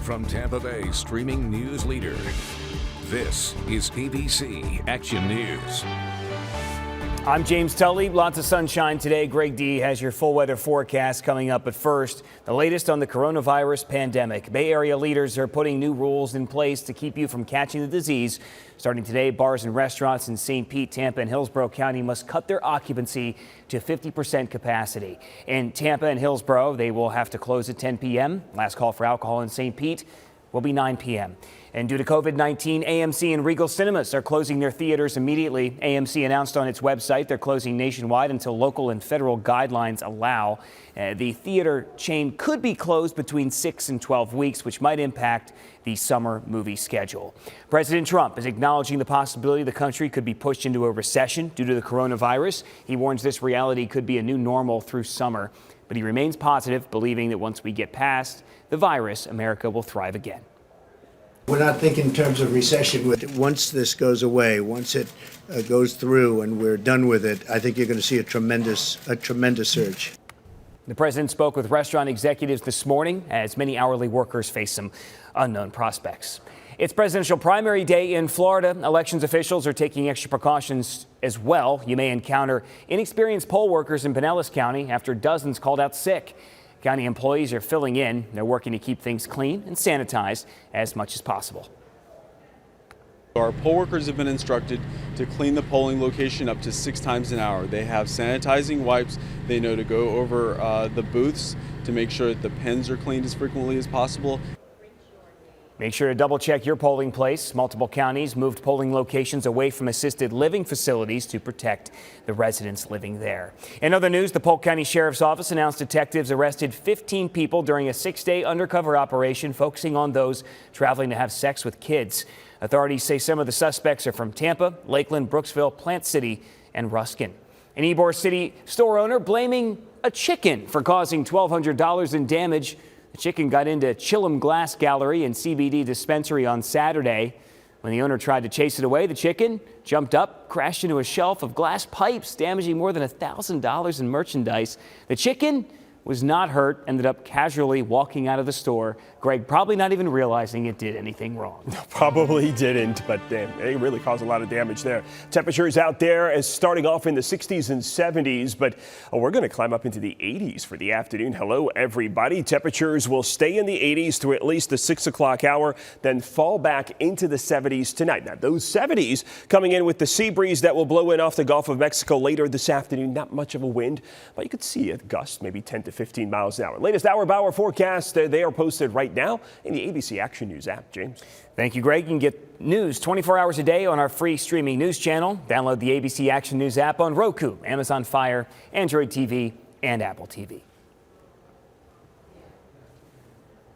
from Tampa Bay streaming news leader. This is ABC Action News. I'm James Tully. Lots of sunshine today. Greg D has your full weather forecast coming up. But first, the latest on the coronavirus pandemic. Bay Area leaders are putting new rules in place to keep you from catching the disease. Starting today, bars and restaurants in St. Pete, Tampa, and Hillsborough County must cut their occupancy to 50% capacity. In Tampa and Hillsborough, they will have to close at 10 p.m. Last call for alcohol in St. Pete will be 9 p.m. And due to COVID-19, AMC and Regal Cinemas are closing their theaters immediately. AMC announced on its website they're closing nationwide until local and federal guidelines allow. The theater chain could be closed between 6 and 12 weeks, which might impact the summer movie schedule. President Trump is acknowledging the possibility the country could be pushed into a recession due to the coronavirus. He warns this reality could be a new normal through summer, but he remains positive, believing that once we get past the virus, America will thrive again. We're not thinking in terms of recession. Once this goes away, once it goes through and we're done with it, I think you're going to see a tremendous surge. The president spoke with restaurant executives this morning as many hourly workers face some unknown prospects. It's presidential primary day in Florida. Elections officials are taking extra precautions as well. You may encounter inexperienced poll workers in Pinellas County after dozens called out sick. County employees are filling in. They're working to keep things clean and sanitized as much as possible. Our poll workers have been instructed to clean the polling location up to 6 times an hour. They have sanitizing wipes. They know to go over the booths to make sure that the pens are cleaned as frequently as possible. Make sure to double check your polling place. Multiple counties moved polling locations away from assisted living facilities to protect the residents living there. In other news, the Polk County Sheriff's Office announced detectives arrested 15 people during a 6-day undercover operation focusing on those traveling to have sex with kids. Authorities say some of the suspects are from Tampa, Lakeland, Brooksville, Plant City, and Ruskin. An Ybor City store owner blaming a chicken for causing $1,200 in damage. The chicken got into Chillum Glass Gallery and CBD dispensary on Saturday. When the owner tried to chase it away, the chicken jumped up, crashed into a shelf of glass pipes, damaging more than $1,000 in merchandise. The chicken was not hurt, ended up casually walking out of the store. Greg, probably not even realizing it did anything wrong. Probably didn't, but it really caused a lot of damage there. Temperatures out there is starting off in the 60s and 70s, but we're going to climb up into the 80s for the afternoon. Hello, everybody. Temperatures will stay in the 80s through at least the 6 o'clock hour, then fall back into the 70s tonight. Now, those 70s coming in with the sea breeze that will blow in off the Gulf of Mexico later this afternoon. Not much of a wind, but you could see a gust, maybe 10 to 15 miles an hour. Latest hour-by-hour forecasts, they are posted right now in the ABC Action News app. James. Thank you, Greg. You can get news 24 hours a day on our free streaming news channel. Download the ABC Action News app on Roku, Amazon Fire, Android TV, and Apple TV.